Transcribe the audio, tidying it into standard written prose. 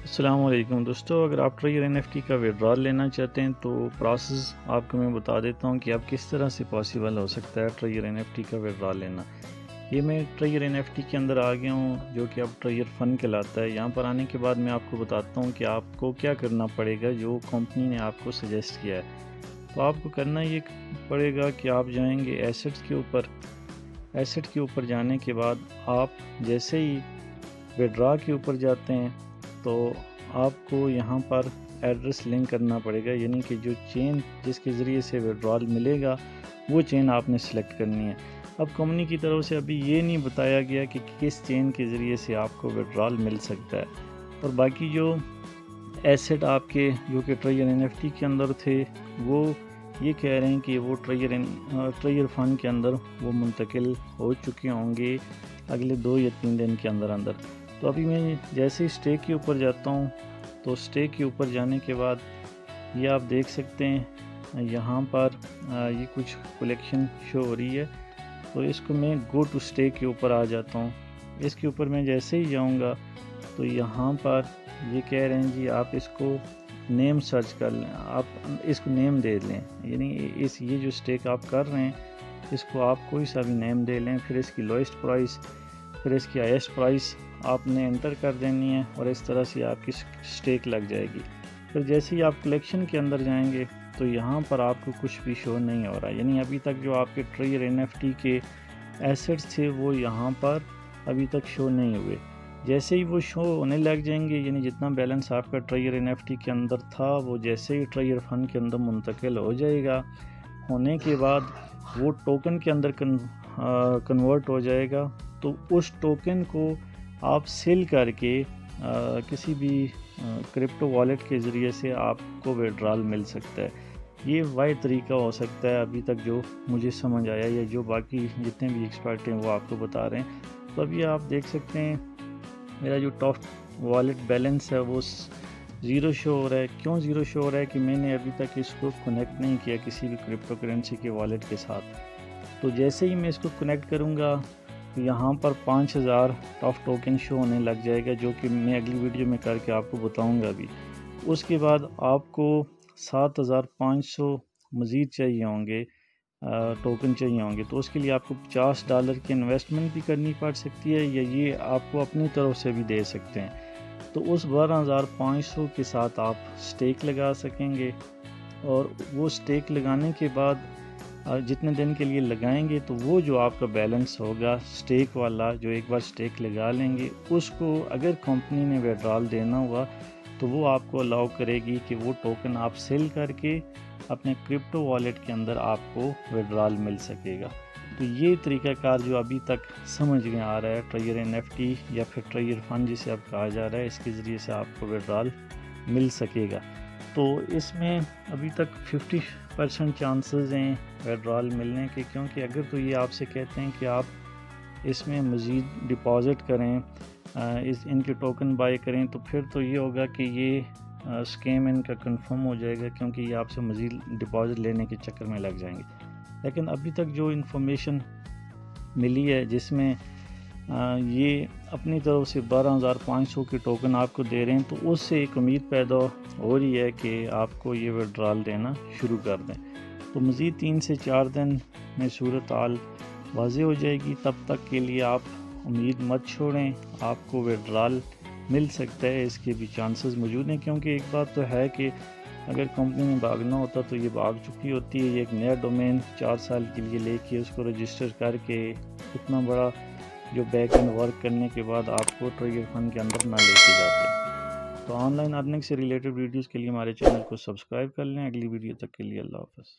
السلام علیکم دوستو، اگر آپ ٹریئر NFT کا ویڈرال لینا چاہتے ہیں تو پروسیس آپ کو میں بتا دیتا ہوں کہ آپ کس طرح سے پاسیبل ہو سکتا ہے ٹریئر NFT کا ویڈرال لینا۔ یہ میں ٹریئر NFT کے اندر آ گیا ہوں جو کہ اب ٹریئر فن کہلاتا ہے۔ یہاں پر آنے کے بعد میں آپ کو بتاتا ہوں کہ آپ کو کیا کرنا پڑے گا جو کمپنی نے آپ کو سجیسٹ کیا ہے۔ تو آپ کو کرنا یہ پڑے گا کہ آپ جائیں گے ایسٹ کے اوپر جانے کے بعد آپ جیسے ہی ویڈرا کے اوپر جاتے ہیں تو آپ کو یہاں پر ایڈریس لنک کرنا پڑے گا، یعنی کہ جو چین جس کے ذریعے سے ویڈرال ملے گا وہ چین آپ نے سلیکٹ کرنی ہے۔ اب کمپنی کی طرف سے ابھی یہ نہیں بتایا گیا کہ کس چین کے ذریعے سے آپ کو ویڈرال مل سکتا ہے، اور باقی جو ایسٹ آپ کے جو کہ ٹریئر NFT کے اندر تھے وہ یہ کہہ رہے ہیں کہ وہ ٹریئر فن کے اندر وہ منتقل ہو چکے ہوں گے اگلے 2 یا 3 دن کے اندر۔ تو ابھی میں جیسے ہی اسٹیک کے اوپر جاتا ہوں تو اسٹیک کے اوپر جانے کے بعد یہ آپ دیکھ سکتے ہیں یہاں پر یہ کچھ کلیکشن شو ہو رہی ہے، تو اس کو میں گو ٹو اسٹیک کے اوپر آ جاتا ہوں۔ اس کے اوپر میں جیسے ہی جاؤں گا تو یہاں پر یہ کہہ رہے ہیں جی آپ اس کو نیم سرچ کر لیں، آپ اس کو نیم دے لیں، یعنی یہ جو اسٹیک آپ کر رہے ہیں اس کو آپ کوئی سا بھی نیم دے لیں، پھر اس کی لوئسٹ پرائس پھر اس کی ہائیسٹ پرائس آپ نے انٹر کر دینی ہے، اور اس طرح سے آپ کی اسٹیک لگ جائے گی۔ پھر جیسے ہی آپ کلیکشن کے اندر جائیں گے تو یہاں پر آپ کو کچھ بھی شو نہیں ہو رہا، یعنی ابھی تک جو آپ کے ٹریئر NFT کے ایسٹس تھے وہ یہاں پر ابھی تک شو نہیں ہوئے۔ جیسے ہی وہ شو ہونے لگ جائیں گے، یعنی جتنا بیلنس آپ کا ٹریئر NFT کے اندر تھا وہ جیسے ہی ٹریئر فن کے اندر منتقل ہو جائے گا، ہونے کے بعد وہ ٹوکن کے اندر کنورٹ ہو جائے گا، تو اس ٹوکن کو آپ سیل کر کے کسی بھی کرپٹو والیٹ کے ذریعے سے آپ کو ویڈرال مل سکتا ہے۔ یہ واحد طریقہ ہو سکتا ہے ابھی تک جو مجھے سمجھ آیا، یا جو باقی جتنے بھی ایکسپرٹ ہیں وہ آپ کو بتا رہے ہیں۔ تو ابھی آپ دیکھ سکتے ہیں میرا جو ٹاپ والیٹ بیلنس ہے وہ 0 شو ہو رہا ہے۔ کیوں 0 شو ہو رہا ہے کہ میں نے ابھی تک اس کو کنیکٹ نہیں کیا کسی بھی کرپٹو کرنسی کے والیٹ کے ساتھ۔ تو جیسے ہی میں اس کو کنیکٹ کروں گا تو یہاں پر 5000 ٹاف ٹوکن شو ہونے لگ جائے گا، جو کہ میں اگلی ویڈیو میں کر کے آپ کو بتاؤں گا بھی۔ اس کے بعد آپ کو 7500 مزید چاہیے ہوں گے، ٹوکن چاہیے ہوں گے، تو اس کے لیے آپ کو $50 کی انویسٹمنٹ بھی کرنی پڑ سکتی ہے، یا یہ آپ کو اپنی طرف سے بھی دے سکتے ہیں۔ تو اس 12500 کے ساتھ آپ سٹیک لگا سکیں گے، اور وہ سٹیک لگانے کے بعد جتنے دن کے لیے لگائیں گے تو وہ جو آپ کا بیلنس ہوگا سٹیک والا، جو ایک بار سٹیک لگا لیں گے، اس کو اگر کمپنی نے ویڈرال دینا ہوا تو وہ آپ کو الاؤ کرے گی کہ وہ ٹوکن آپ سیل کر کے اپنے کرپٹو والیٹ کے اندر آپ کو ویڈرال مل سکے گا۔ تو یہ طریقہ کار جو ابھی تک سمجھ میں آ رہا ہے ٹریئر NFT یا پھر ٹریئر فن جسے اب کہا جا رہا ہے، اس کے ذریعے سے آپ کو ویڈرال مل سکے گا۔ تو اس میں ابھی تک 50% چانسز ہیں ویڈرال ملنے کے، کیونکہ اگر تو یہ آپ سے کہتے ہیں کہ آپ اس میں مزید ڈپازٹ کریں، ان کے ٹوکن بائی کریں، تو پھر تو یہ ہوگا کہ یہ اسکیم ان کا کنفرم ہو جائے گا، کیونکہ یہ آپ سے مزید ڈپازٹ لینے کے چکر میں لگ جائیں گے۔ لیکن ابھی تک جو انفارمیشن ملی ہے جس میں یہ اپنی طرف سے 12500 کے ٹوکن آپ کو دے رہے ہیں، تو اس سے ایک امید پیدا ہو رہی ہے کہ آپ کو یہ ویڈرال دینا شروع کر دیں۔ تو مزید 3 سے 4 دن میں صورتحال واضح ہو جائے گی، تب تک کے لیے آپ امید مت چھوڑیں، آپ کو ویڈرال مل سکتا ہے، اس کے بھی چانسز موجود ہیں، کیونکہ ایک بات تو ہے کہ اگر کمپنی میں بھاگنا ہوتا تو یہ بھاگ چکی ہوتی ہے۔ یہ ایک نیا ڈومین 4 سال کے لیے لے کے اس کو رجسٹر کر کے اتنا بڑا جو بیک اینڈ ورک کرنے کے بعد آپ کو ٹریئر فن کے اندر نہ لے کے جاتے۔ تو آن لائن ارننگ سے ریلیٹڈ ویڈیوز کے لیے ہمارے چینل کو سبسکرائب کر لیں۔ اگلی ویڈیو تک کے لیے اللہ حافظ۔